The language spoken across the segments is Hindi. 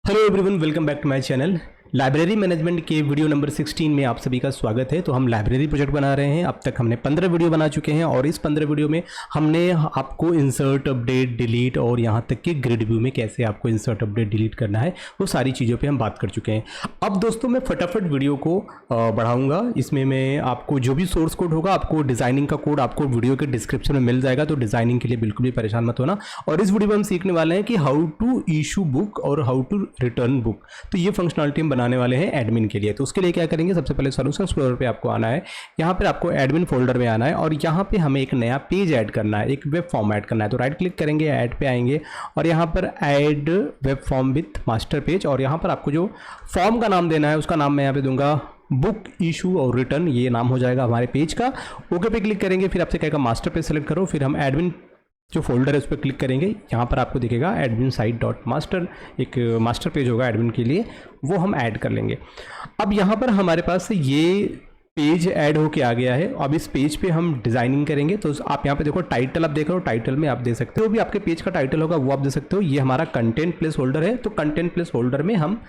Hello everyone, welcome back to my channel. Library management के वीडियो नंबर 16 में आप सभी का स्वागत है। तो हम लाइब्रेरी प्रोजेक्ट बना रहे हैं। अब तक हमने 15 वीडियो बना चुके हैं और इस 15 वीडियो में हमने आपको इंसर्ट, अपडेट, डिलीट और यहाँ तक कि ग्रिड व्यू में कैसे आपको इंसर्ट, अपडेट, डिलीट करना है वो सारी चीज़ों पे हम बात कर चुके हैं। अब दोस्तों मैं फटाफट वीडियो को बढ़ाऊँगा। इसमें मैं आपको जो भी सोर्स कोड होगा, आपको डिज़ाइनिंग का कोड आपको वीडियो के डिस्क्रिप्शन में मिल जाएगा। तो डिज़ाइनिंग के लिए बिल्कुल भी परेशान मत होना। और इस वीडियो में हम सीखने वाले हैं कि हाउ टू इशू बुक और हाउ टू रिटर्न बुक। तो ये फंक्शनलिटी हम बनाने वाले हैं एडमिन के लिए। तो उसके लिए क्या करेंगे, सबसे पहले सॉल्यूशन एक्सप्लोरर पे आपको आना है। यहाँ पर आपको एडमिन फोल्डर में आना है और यहाँ पे हमें एक नया पेज ऐड करना है, एक वेब फॉर्म ऐड करना है। तो राइट क्लिक करेंगे, ऐड पे आएंगे और यहाँ पर add web form with master page. और यहाँ पर आपको जो फॉर्म का नाम देना है उसका नाम मैं यहाँ पे दूंगा बुक इशू और रिटर्न। ये नाम हो जाएगा हमारे पेज का। ओके पे क्लिक करेंगे, फिर आपसे कहेगा मास्टर पेज सेलेक्ट करो। फिर हम एडमिन जो फोल्डर है उस पर क्लिक करेंगे। यहाँ पर आपको दिखेगा एडमिन साइट डॉट मास्टर, एक मास्टर पेज होगा एडमिन के लिए, वो हम ऐड कर लेंगे। अब यहाँ पर हमारे पास ये पेज ऐड होके आ गया है। अब इस पेज पे हम डिज़ाइनिंग करेंगे। तो आप यहाँ पे देखो टाइटल आप देख रहे हो, टाइटल में आप दे सकते हो भी आपके पेज का टाइटल होगा वो आप दे सकते हो। ये हमारा कंटेंट प्लेस होल्डर है। तो कंटेंट प्लेस होल्डर में हम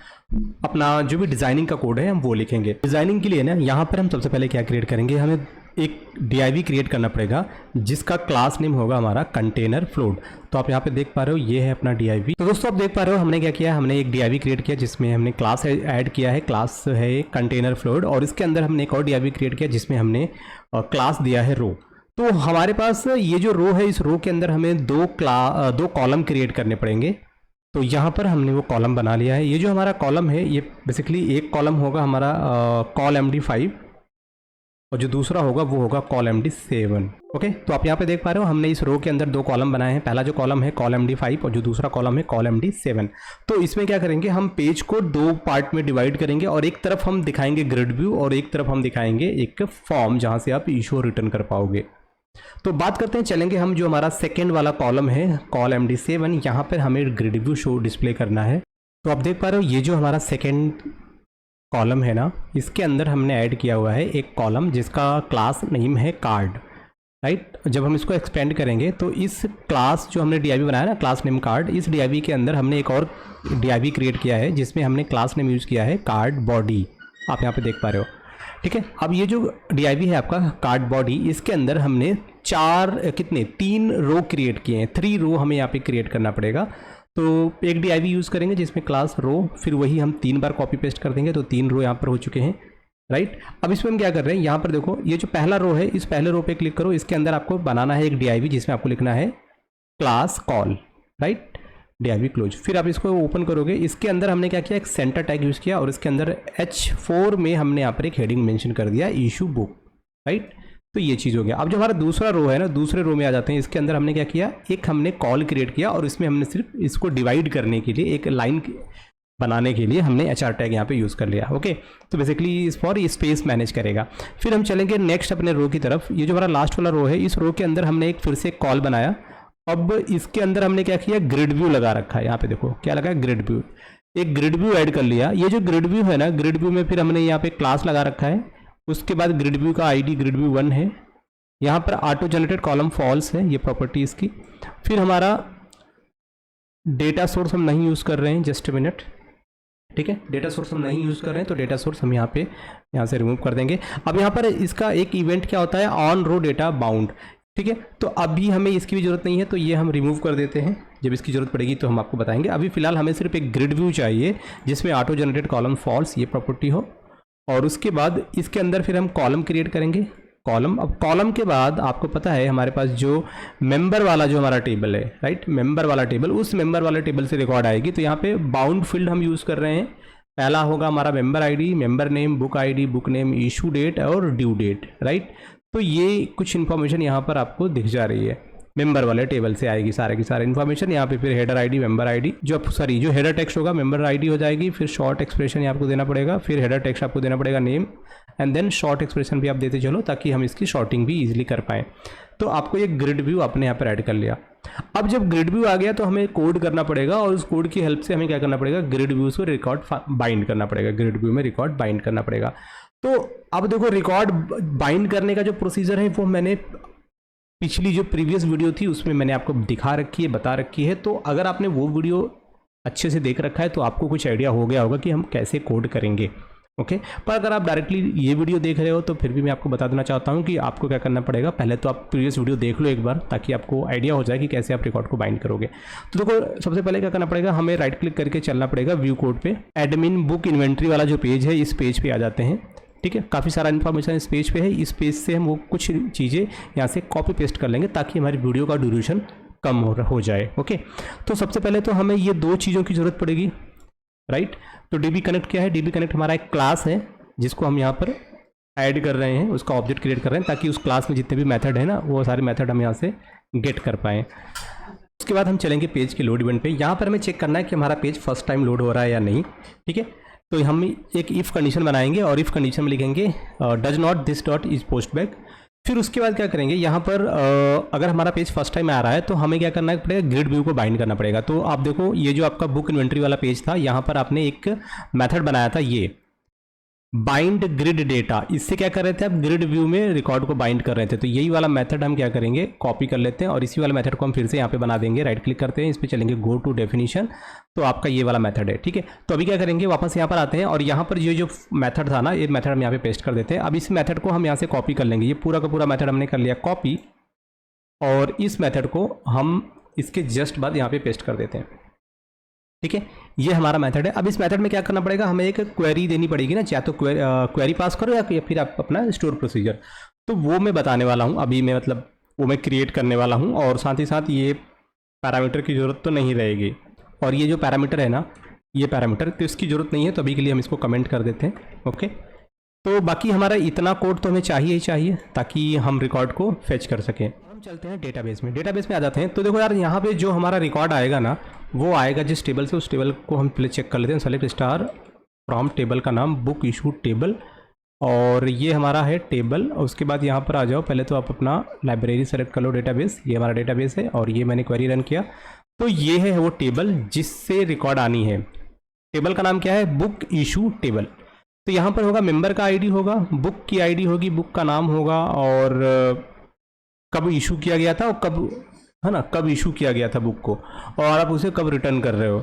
अपना जो भी डिज़ाइनिंग का कोड है हम वो लिखेंगे। डिज़ाइनिंग के लिए ना यहाँ पर हम सबसे पहले क्या क्रिएट करेंगे, हमें एक DIV क्रिएट करना पड़ेगा जिसका क्लास नेम होगा हमारा कंटेनर फ्लोट। तो आप यहाँ पे देख पा रहे हो ये है अपना DIV। तो दोस्तों आप देख पा रहे हो हमने क्या किया, हमने एक DIV क्रिएट किया जिसमें हमने क्लास ऐड किया है। क्लास है कंटेनर फ्लोट और इसके अंदर हमने एक और DIV क्रिएट किया जिसमें हमने क्लास दिया है रो। तो हमारे पास ये जो रो है, इस रो के अंदर हमें दो कॉलम क्रिएट करने पड़ेंगे। तो यहाँ पर हमने वो कॉलम बना लिया है। ये जो हमारा कॉलम है ये बेसिकली एक कॉलम होगा हमारा कॉल MD5 और जो दूसरा होगा वो होगा कॉल MD7। ओके, तो आप यहाँ पे देख पा रहे हो हमने इस रो के अंदर दो कॉलम बनाए हैं। पहला जो कॉलम है कॉल MD5 और जो दूसरा कॉलम है कॉल MD7। तो इसमें क्या करेंगे, हम पेज को दो पार्ट में डिवाइड करेंगे और एक तरफ हम दिखाएंगे ग्रिड व्यू और एक तरफ हम दिखाएंगे एक फॉर्म जहाँ से आप इशू रिटर्न कर पाओगे। तो बात करते हैं, चलेंगे हम जो हमारा सेकेंड वाला कॉलम है कॉल MD7, यहाँ पर हमें ग्रिड व्यू शो डिस्प्ले करना है। तो आप देख पा रहे हो ये जो हमारा सेकेंड कॉलम है ना, इसके अंदर हमने ऐड किया हुआ है एक कॉलम जिसका क्लास नेम है कार्ड। राइट, जब हम इसको एक्सपेंड करेंगे तो इस क्लास जो हमने DIV बनाया ना, क्लास नेम कार्ड, इस DIV के अंदर हमने एक और DIV क्रिएट किया है जिसमें हमने क्लास नेम यूज़ किया है कार्ड बॉडी। आप यहाँ पे देख पा रहे हो, ठीक है। अब ये जो DIV है आपका कार्ड बॉडी, इसके अंदर हमने तीन रो क्रिएट किए हैं। 3 रो हमें यहाँ पे क्रिएट करना पड़ेगा। तो एक DIV यूज़ करेंगे जिसमें क्लास रो, फिर वही हम 3 बार कॉपी पेस्ट कर देंगे। तो 3 रो यहाँ पर हो चुके हैं। राइट, अब इसमें हम क्या कर रहे हैं, यहाँ पर देखो ये जो पहला रो है, इस पहले रो पे क्लिक करो। इसके अंदर आपको बनाना है एक DIV जिसमें आपको लिखना है class call. Right, DIV close. फिर आप इसको ओपन करोगे। इसके अंदर हमने क्या किया, एक सेंटर टैग यूज़ किया और इसके अंदर H4 में हमने यहाँ पर एक हेडिंग मेंशन कर दिया इशू बुक। राइट, तो ये चीज़ हो गया। अब जो हमारा दूसरा रो है ना, दूसरे रो में आ जाते हैं। इसके अंदर हमने क्या किया, एक हमने कॉल क्रिएट किया और इसमें हमने सिर्फ इसको डिवाइड करने के लिए, एक लाइन बनाने के लिए हमने HR टैग यहाँ पे यूज़ कर लिया। ओके, तो बेसिकली इस फॉर ये स्पेस मैनेज करेगा। फिर हम चलेंगे नेक्स्ट अपने रो की तरफ। ये जो हमारा लास्ट वाला रो है, इस रो के अंदर हमने एक फिर से एक कॉल बनाया। अब इसके अंदर हमने क्या किया, ग्रिड व्यू लगा रखा है। यहाँ पे देखो क्या लगा है, ग्रिड व्यू। एक ग्रिड व्यू ऐड कर लिया। ये जो ग्रिड व्यू है ना, ग्रिड व्यू में फिर हमने यहाँ पे क्लास लगा रखा है। उसके बाद ग्रिड व्यू का ID ग्रिड व्यू 1 है। यहाँ पर ऑटो जनरेटेड कॉलम फॉल्स है, ये प्रॉपर्टी इसकी। फिर हमारा डेटा सोर्स हम नहीं यूज़ कर रहे हैं, जस्ट मिनट, ठीक है। डेटा सोर्स हम नहीं यूज़ कर रहे हैं तो डेटा सोर्स हम यहाँ से रिमूव कर देंगे। अब यहाँ पर इसका एक इवेंट क्या होता है, ऑन रो डेटा बाउंड, ठीक है। तो अभी हमें इसकी भी ज़रूरत नहीं है तो ये हम रिमूव कर देते हैं। जब इसकी ज़रूरत पड़ेगी तो हम आपको बताएंगे। अभी फिलहाल हमें सिर्फ एक ग्रिड व्यू चाहिए जिसमें ऑटो जनरेटेड कॉलम फॉल्स ये प्रॉपर्टी हो। और उसके बाद इसके अंदर फिर हम कॉलम क्रिएट करेंगे, कॉलम। अब कॉलम के बाद आपको पता है हमारे पास जो मेंबर वाला जो हमारा टेबल है, राइट, मेंबर वाला टेबल, उस मेंबर वाले टेबल से रिकॉर्ड आएगी। तो यहाँ पे बाउंड फील्ड हम यूज़ कर रहे हैं। पहला होगा हमारा member ID, member name, book ID, book name, issue date और ड्यू डेट। राइट, तो ये कुछ इन्फॉर्मेशन यहाँ पर आपको दिख जा रही है, मेंबर वाले टेबल से आएगी सारे की सारे इन्फॉर्मेशन। यहाँ पे फिर हेडर ID, मेंबर ID, जो हेडर टेक्स्ट होगा मेंबर ID हो जाएगी। फिर शॉर्ट एक्सप्रेशन आपको देना पड़ेगा। फिर हेडर टेक्स्ट आपको देना पड़ेगा name, and then short expression भी आप देते चलो ताकि हम इसकी शॉर्टिंग भी इजीली कर पाएँ। तो आपको ये ग्रिड व्यू आपने यहाँ पर ऐड कर लिया। अब जब ग्रिड व्यू आ गया तो हमें कोड करना पड़ेगा और उस कोड की हेल्प से हमें क्या करना पड़ेगा, ग्रिड व्यू को रिकॉर्ड बाइंड करना पड़ेगा। ग्रिड व्यू में रिकॉर्ड बाइंड करना पड़ेगा। तो अब देखो रिकॉर्ड बाइंड करने का जो प्रोसीजर है वो मैंने पिछली जो प्रीवियस वीडियो थी उसमें मैंने आपको दिखा रखी है, बता रखी है। तो अगर आपने वो वीडियो अच्छे से देख रखा है तो आपको कुछ आइडिया हो गया होगा कि हम कैसे कोड करेंगे। ओके पर अगर आप डायरेक्टली ये वीडियो देख रहे हो तो फिर भी मैं आपको बता देना चाहता हूँ कि आपको क्या करना पड़ेगा। पहले तो आप प्रीवियस वीडियो देख लो एक बार, ताकि आपको आइडिया हो जाए कि कैसे आप रिकॉर्ड को बाइंड करोगे। तो देखो सबसे पहले क्या करना पड़ेगा, हमें राइट क्लिक करके चलना पड़ेगा व्यू कोड पे। एडमिन बुक इन्वेंट्री वाला जो पेज है, इस पेज पे आ जाते हैं। ठीक है, काफ़ी सारा इन्फॉर्मेशन इस पेज पे है। इस पेज से हम वो कुछ चीज़ें यहाँ से कॉपी पेस्ट कर लेंगे ताकि हमारी वीडियो का ड्यूरेशन कम हो जाए। ओके, तो सबसे पहले तो हमें ये दो चीज़ों की ज़रूरत पड़ेगी, राइट। तो डीबी कनेक्ट क्या है? डीबी कनेक्ट हमारा एक क्लास है जिसको हम यहाँ पर ऐड कर रहे हैं, उसका ऑब्जेक्ट क्रिएट कर रहे हैं ताकि उस क्लास में जितने भी मेथड है ना, वो सारे मेथड हम यहाँ से गेट कर पाएँ। उसके बाद हम चलेंगे पेज के लोड इवेंट पे। यहाँ पर हमें चेक करना है कि हमारा पेज फर्स्ट टाइम लोड हो रहा है या नहीं। ठीक है, तो हम एक इफ़ कंडीशन बनाएंगे और इफ़ कंडीशन में लिखेंगे does not this dot is post back. फिर उसके बाद क्या करेंगे, यहाँ पर अगर हमारा पेज फर्स्ट टाइम आ रहा है तो हमें क्या करना पड़ेगा, ग्रिड व्यू को बाइंड करना पड़ेगा। तो आप देखो ये जो आपका बुक इन्वेंट्री वाला पेज था, यहाँ पर आपने एक मेथड बनाया था ये बाइंड ग्रिड डेटा। इससे क्या कर रहे थे आप, ग्रिड व्यू में रिकॉर्ड को बाइंड कर रहे थे। तो यही वाला मेथड हम क्या करेंगे, कॉपी कर लेते हैं और इसी वाला मेथड को हम फिर से यहाँ पे बना देंगे। राइट क्लिक करते हैं, इस पर चलेंगे गो टू डेफिनेशन, तो आपका ये वाला मेथड है। ठीक है, तो अभी क्या करेंगे, वापस यहाँ पर आते हैं और यहाँ पर ये जो मेथड था ना, ये मेथड हम यहाँ पे पेस्ट कर देते हैं। अब इस मेथड को हम यहाँ से कॉपी कर लेंगे। ये पूरा का पूरा मेथड हमने कर लिया कॉपी, और इस मेथड को हम इसके जस्ट बाद यहाँ पे पेस्ट कर देते हैं। ठीक है, ये हमारा मेथड है। अब इस मेथड में क्या करना पड़ेगा, हमें एक क्वेरी देनी पड़ेगी ना, या तो क्वेरी पास करो या फिर आप अपना स्टोर प्रोसीजर। तो वो मैं बताने वाला हूँ अभी, मैं मतलब वो मैं क्रिएट करने वाला हूँ। और साथ ही साथ ये पैरामीटर की ज़रूरत तो नहीं रहेगी, और ये जो पैरामीटर है ना, ये पैरामीटर तो इसकी ज़रूरत नहीं है, तो अभी के लिए हम इसको कमेंट कर देते हैं। ओके, तो बाकी हमारा इतना कोड तो हमें चाहिए ही चाहिए ताकि हम रिकॉर्ड को फेच कर सकें। हम चलते हैं डेटाबेस में। डेटाबेस में आ जाते हैं। तो देखो यार, यहाँ पे जो हमारा रिकॉर्ड आएगा ना, वो आएगा जिस टेबल से, उस टेबल को हम पहले चेक कर लेते हैं। सेलेक्ट स्टार फ्रॉम टेबल का नाम बुक इशू टेबल, और ये हमारा है टेबल। उसके बाद यहाँ पर आ जाओ, पहले तो आप अपना लाइब्रेरी सेलेक्ट कर लो, डेटाबेस। ये हमारा डेटाबेस है और ये मैंने क्वेरी रन किया। तो ये है वो टेबल जिससे रिकॉर्ड आनी है। टेबल का नाम क्या है, बुक इशू टेबल। तो यहाँ पर होगा मेंबर का आईडी होगा, बुक की आईडी होगी, बुक का नाम होगा, और कब इशू किया गया था, और कब है ना, कब इशू किया गया था बुक को, और आप उसे कब रिटर्न कर रहे हो।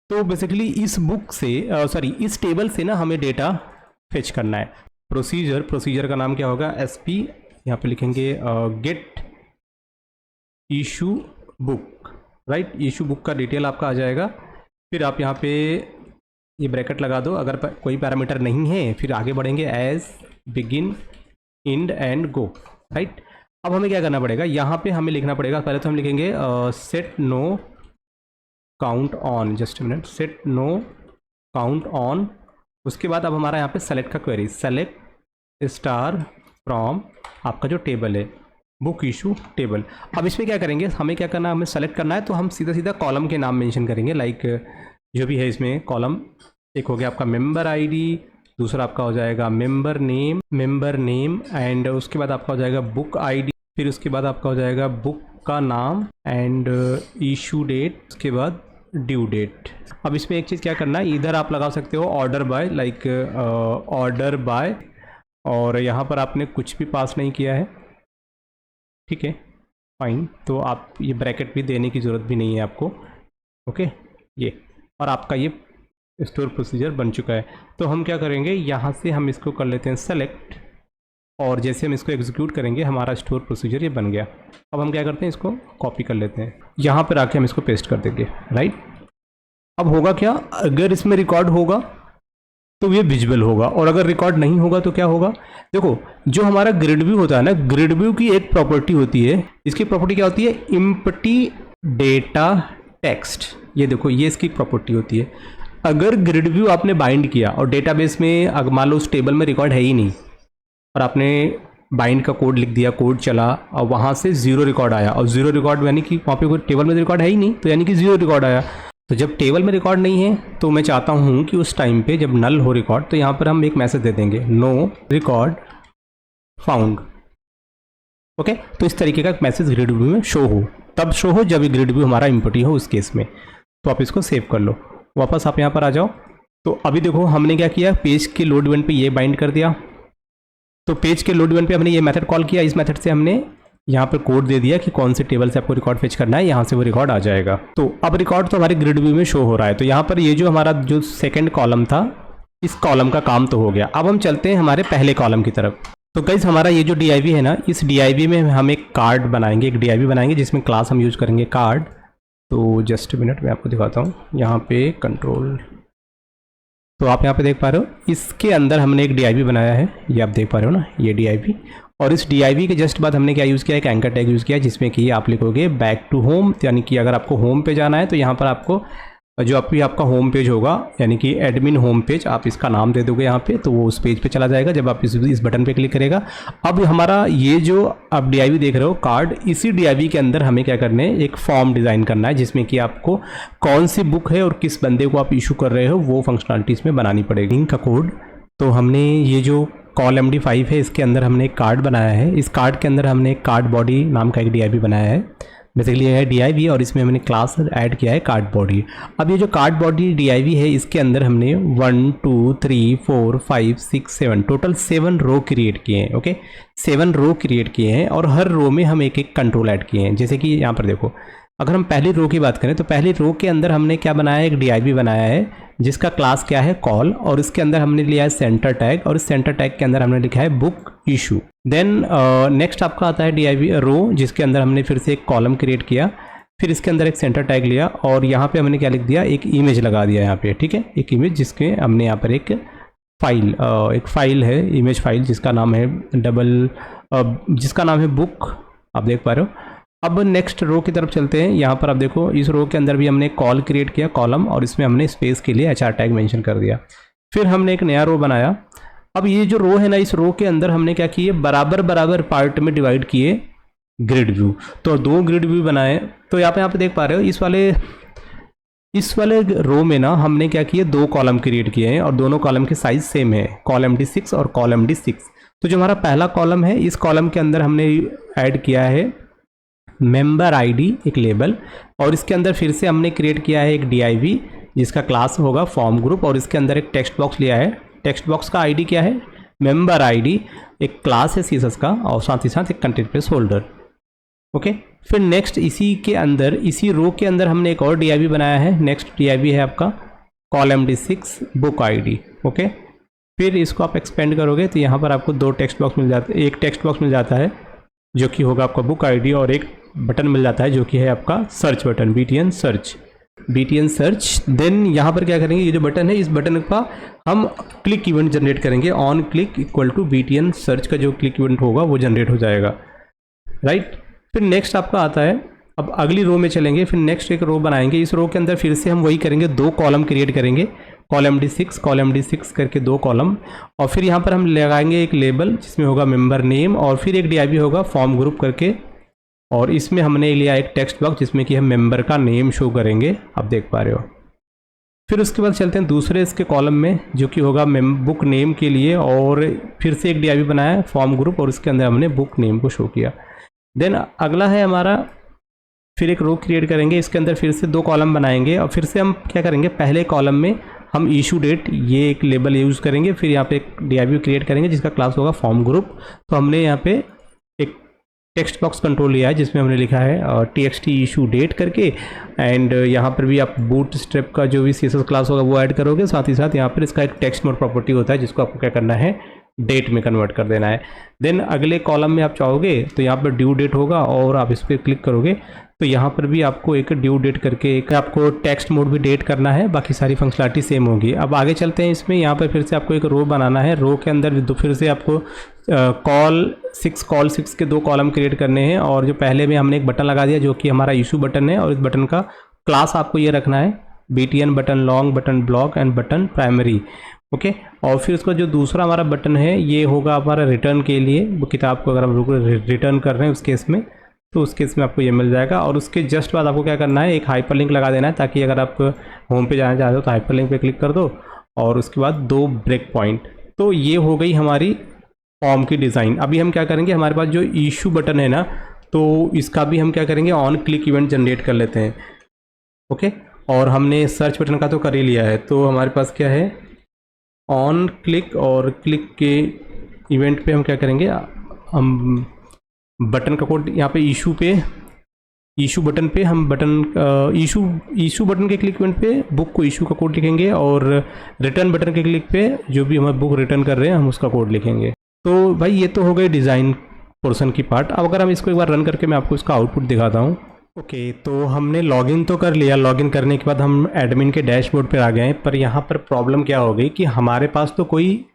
तो बेसिकली इस बुक से इस टेबल से ना हमें डेटा फेच करना है। प्रोसीजर का नाम क्या होगा, एसपी। यहाँ पे लिखेंगे get issue book, right. Issue book का डिटेल आपका आ जाएगा। फिर आप यहाँ पे ये ब्रैकेट लगा दो। अगर कोई पैरामीटर नहीं है फिर आगे बढ़ेंगे, as begin end and go, right. अब हमें क्या करना पड़ेगा, यहाँ पे हमें लिखना पड़ेगा, पहले तो हम लिखेंगे set no count on, just minute, set no count on. उसके बाद अब हमारा यहाँ पे सेलेक्ट का क्वेरी, सेलेक्ट स्टार फ्रॉम आपका जो टेबल है बुक इशू टेबल। अब इसमें क्या करेंगे, हमें क्या करना है, हमें सेलेक्ट करना है, तो हम सीधा सीधा कॉलम के नाम मेंशन करेंगे। लाइक जो भी है इसमें कॉलम, एक हो गया आपका मेंबर आईडी, दूसरा आपका हो जाएगा मेंबर नेम, एंड उसके बाद आपका हो जाएगा बुक आईडी, फिर उसके बाद आपका हो जाएगा बुक का नाम एंड इशू डेट, उसके बाद ड्यू डेट। अब इसमें एक चीज़ क्या करना है, इधर आप लगा सकते हो order by, like order by, और यहाँ पर आपने कुछ भी पास नहीं किया है। ठीक है, फाइन। तो आप ये ब्रैकेट भी देने की ज़रूरत भी नहीं है आपको। ओके, ये और आपका ये स्टोर प्रोसीजर बन चुका है। तो हम क्या करेंगे, यहाँ से हम इसको कर लेते हैं सेलेक्ट, और जैसे हम इसको एग्जीक्यूट करेंगे हमारा स्टोर प्रोसीजर ये बन गया। अब हम क्या करते हैं, इसको कॉपी कर लेते हैं, यहाँ पर आके हम इसको पेस्ट कर देंगे, राइट। अब होगा क्या, अगर इसमें रिकॉर्ड होगा तो ये विजुअल होगा, और अगर रिकॉर्ड नहीं होगा तो क्या होगा। देखो जो हमारा ग्रिड व्यू होता है ना, ग्रिड व्यू की एक प्रॉपर्टी होती है। इसकी प्रॉपर्टी क्या होती है, इम्पटी डेटा टेक्स्ट। ये देखो, ये इसकी प्रॉपर्टी होती है। अगर ग्रिड व्यू आपने बाइंड किया और डेटाबेस में अगर मान लो उस टेबल में रिकॉर्ड है ही नहीं, और आपने बाइंड का कोड लिख दिया, कोड चला और वहाँ से जीरो रिकॉर्ड आया, और जीरो रिकॉर्ड यानी कि वहाँ पे कोई टेबल में रिकॉर्ड है ही नहीं, तो यानी कि जीरो रिकॉर्ड आया। तो जब टेबल में रिकॉर्ड नहीं है तो मैं चाहता हूँ कि उस टाइम पे जब नल हो रिकॉर्ड, तो यहाँ पर हम एक मैसेज दे देंगे, नो रिकॉर्ड फाउंड। ओके, तो इस तरीके का मैसेज ग्रिड व्यू में शो हो, तब शो हो जब ग्रिड व्यू हमारा इम्पटी हो उस केस में। तो आप इसको सेव कर लो, वापस आप यहाँ पर आ जाओ। तो अभी देखो हमने क्या किया, पेज के लोड इवेंट पे ये बाइंड कर दिया। तो पेज के लोड इवेंट पे हमने ये मेथड कॉल किया, इस मेथड से हमने यहाँ पर कोड दे दिया कि कौन से टेबल से आपको रिकॉर्ड फेच करना है, यहाँ से वो रिकॉर्ड आ जाएगा। तो अब रिकॉर्ड तो हमारे ग्रिड व्यू में शो हो रहा है। तो यहाँ पर ये जो हमारा जो सेकंड कॉलम था, इस कॉलम का काम तो हो गया। अब हम चलते हैं हमारे पहले कॉलम की तरफ। तो गाइस हमारा ये जो DIV है ना, इस DIV में हम एक कार्ड बनाएंगे, एक DIV बनाएंगे जिसमें क्लास हम यूज़ करेंगे कार्ड। तो जस्ट मिनट मैं आपको दिखाता हूँ। यहाँ पे कंट्रोल, तो आप यहाँ पे देख पा रहे हो, इसके अंदर हमने एक DIV बनाया है, ये आप देख पा रहे हो ना, ये DIV। और इस DIV के जस्ट बाद हमने क्या यूज़ किया, एक एंकर टैग यूज़ किया जिसमें कि आप लिखोगे बैक टू होम, यानी कि अगर आपको होम पे जाना है तो यहाँ पर आपको जो आपका होम पेज होगा, यानी कि एडमिन होम पेज, आप इसका नाम दे दोगे यहाँ पे, तो वो उस पेज पे चला जाएगा जब आप इस बटन पे क्लिक करेगा। अब हमारा ये जो आप DIV देख रहे हो कार्ड, इसी DIV के अंदर हमें क्या करना है, एक फॉर्म डिज़ाइन करना है जिसमें कि आपको कौन सी बुक है और किस बंदे को आप इशू कर रहे हो वो फंक्शनलिटी इसमें बनानी पड़ेगी। इनका कोड, तो हमने ये जो कॉल MD5 है इसके अंदर हमने एक कार्ड बनाया है। इस कार्ड के अंदर हमने एक कार्ड बॉडी नाम का एक DIV बनाया है। बेसिकली ये है DIV और इसमें हमने क्लास ऐड किया है कार्ड बॉडी। अब ये जो कार्ड बॉडी DIV है इसके अंदर हमने 1 2 3 4 5 6 7 टोटल 7 रो क्रिएट किए हैं। ओके, 7 रो क्रिएट किए हैं और हर रो में हम एक एक कंट्रोल ऐड किए हैं। जैसे कि यहाँ पर देखो, अगर हम पहली रो की बात करें तो पहली रो के अंदर हमने क्या बनाया है, एक DIV बनाया है जिसका क्लास क्या है कॉल, और इसके अंदर हमने लिया है सेंटर टैग, और इस सेंटर टैग के अंदर हमने लिखा है बुक इशू। देन नेक्स्ट आपका आता है DIV रो जिसके अंदर हमने फिर से एक कॉलम क्रिएट किया, फिर इसके अंदर एक सेंटर टैग लिया और यहाँ पे हमने क्या लिख दिया, एक इमेज लगा दिया यहाँ पे। ठीक है, एक इमेज जिसके हमने यहाँ पर एक फाइल है, इमेज फाइल जिसका नाम है जिसका नाम है बुक, आप देख पा रहे हो। अब नेक्स्ट रो की तरफ चलते हैं। यहाँ पर आप देखो, इस रो के अंदर भी हमने कॉल क्रिएट किया कॉलम, और इसमें हमने स्पेस के लिए HR टैग मेंशन कर दिया। फिर हमने एक नया रो बनाया। अब ये जो रो है ना, इस रो के अंदर हमने क्या किए, बराबर बराबर पार्ट में डिवाइड किए ग्रिड व्यू। तो 2 ग्रिड व्यू बनाए। तो यहाँ पे देख पा रहे हो, इस वाले रो में ना हमने क्या किए, 2 कॉलम क्रिएट किए हैं और दोनों कॉलम के साइज सेम है, कॉल MD6 और कॉल MD6। तो जो हमारा पहला कॉलम है, इस कॉलम के अंदर हमने ऐड किया है मेंबर ID, एक लेबल, और इसके अंदर फिर से हमने क्रिएट किया है एक DIV जिसका क्लास होगा फॉर्म ग्रुप, और इसके अंदर एक टेक्स्ट बॉक्स लिया है। टेक्स्ट बॉक्स का ID क्या है, मेंबर ID, एक क्लास है CSS का, और साथ ही साथ एक कंटेंट प्लेस होल्डर। ओके, फिर नेक्स्ट इसी के अंदर, इसी रो के अंदर हमने एक और DIV बनाया है। नेक्स्ट DIV है आपका call MD6 book ID। Okay, फिर इसको आप एक्सपेंड करोगे तो यहाँ पर आपको 2 टेक्स्ट बॉक्स मिल जाते, एक टेक्स्ट बॉक्स मिल जाता है जो कि होगा आपका बुक ID, और एक बटन मिल जाता है जो कि है आपका search button, BTN search. Then यहाँ पर क्या करेंगे, ये जो बटन है, इस बटन का हम क्लिक इवेंट जनरेट करेंगे। On click equal to BTN search का जो क्लिक इवेंट होगा वो जनरेट हो जाएगा, राइट। फिर नेक्स्ट आपका आता है, अब अगली रो में चलेंगे, फिर नेक्स्ट एक रो बनाएंगे। इस रो के अंदर फिर से हम वही करेंगे, 2 कॉलम क्रिएट करेंगे, कॉल MD6 करके 2 कॉलम, और फिर यहाँ पर हम लगाएंगे एक लेबल जिसमें होगा मेंबर नेम, और फिर एक DIV होगा फॉर्म ग्रुप करके, और इसमें हमने लिया एक टेक्स्ट बॉक्स जिसमें कि हम मेंबर का नेम शो करेंगे, आप देख पा रहे हो। फिर उसके बाद चलते हैं दूसरे इसके कॉलम में जो कि होगा बुक नेम के लिए, और फिर से एक DIV बनाया फॉर्म ग्रुप, और उसके अंदर हमने बुक नेम को शो किया। देन अगला है हमारा, फिर एक रो क्रिएट करेंगे, इसके अंदर फिर से 2 कॉलम बनाएंगे, और फिर से हम क्या करेंगे, पहले कॉलम में हम इशू डेट ये एक लेबल यूज़ करेंगे, फिर यहाँ पे एक DIV क्रिएट करेंगे जिसका क्लास होगा फॉर्म ग्रुप। तो हमने यहाँ पे एक टेक्स्ट बॉक्स कंट्रोल लिया है जिसमें हमने लिखा है TXT इशू डेट करके, एंड यहाँ पर भी आप बूट स्ट्रैप का जो भी CSS क्लास होगा वो ऐड करोगे। साथ ही साथ यहाँ पर इसका एक टेक्स्ट मोड प्रॉपर्टी होता है जिसको आपको क्या करना है, डेट में कन्वर्ट कर देना है। देन अगले कॉलम में आप चाहोगे तो यहाँ पर ड्यू डेट होगा, और आप इस पर क्लिक करोगे तो यहाँ पर भी आपको एक ड्यू डेट करके एक आपको टेक्स्ट मोड भी डेट करना है, बाकी सारी फंक्शनलिटी सेम होगी। अब आगे चलते हैं, इसमें यहाँ पर फिर से आपको एक रो बनाना है। रो के अंदर फिर से आपको कॉल 6 के 2 कॉलम क्रिएट करने हैं, और जो पहले में हमने एक बटन लगा दिया जो कि हमारा इशू बटन है, और इस बटन का क्लास आपको ये रखना है BTN button long, button block and button primary. Okay, और फिर उसका जो दूसरा हमारा बटन है ये होगा हमारा रिटर्न के लिए, वो किताब को अगर हम रिटर्न कर रहे हैं उस केस में, तो उस केस में आपको ये मिल जाएगा। और उसके जस्ट बाद आपको क्या करना है, एक हाइपरलिंक लगा देना है, ताकि अगर आप होम पे जाना चाहते हो तो हाइपरलिंक पे क्लिक कर दो, और उसके बाद 2 ब्रेक पॉइंट। तो ये हो गई हमारी फॉर्म की डिज़ाइन। अभी हम क्या करेंगे, हमारे पास जो इशू बटन है ना, तो इसका भी हम क्या करेंगे, ऑन क्लिक इवेंट जनरेट कर लेते हैं। ओके, और हमने सर्च बटन का तो कर ही लिया है, तो हमारे पास क्या है, ऑन क्लिक और क्लिक के इवेंट पे हम क्या करेंगे, हम बटन का कोड यहाँ पे इशू बटन पे हम इशू बटन के क्लिक पे बुक को इशू का कोड लिखेंगे और रिटर्न बटन के क्लिक पे जो भी हम बुक रिटर्न कर रहे हैं हम उसका कोड लिखेंगे। तो भाई ये तो हो गई डिज़ाइन पोर्शन की पार्ट। अब अगर हम इसको एक बार रन करके मैं आपको इसका आउटपुट दिखाता हूँ। ओके, तो हमने लॉगिन तो कर लिया। लॉगिन करने के बाद हम एडमिन के डैशबोर्ड पर आ गए हैं, पर यहाँ पर प्रॉब्लम क्या हो गई कि हमारे पास तो कोई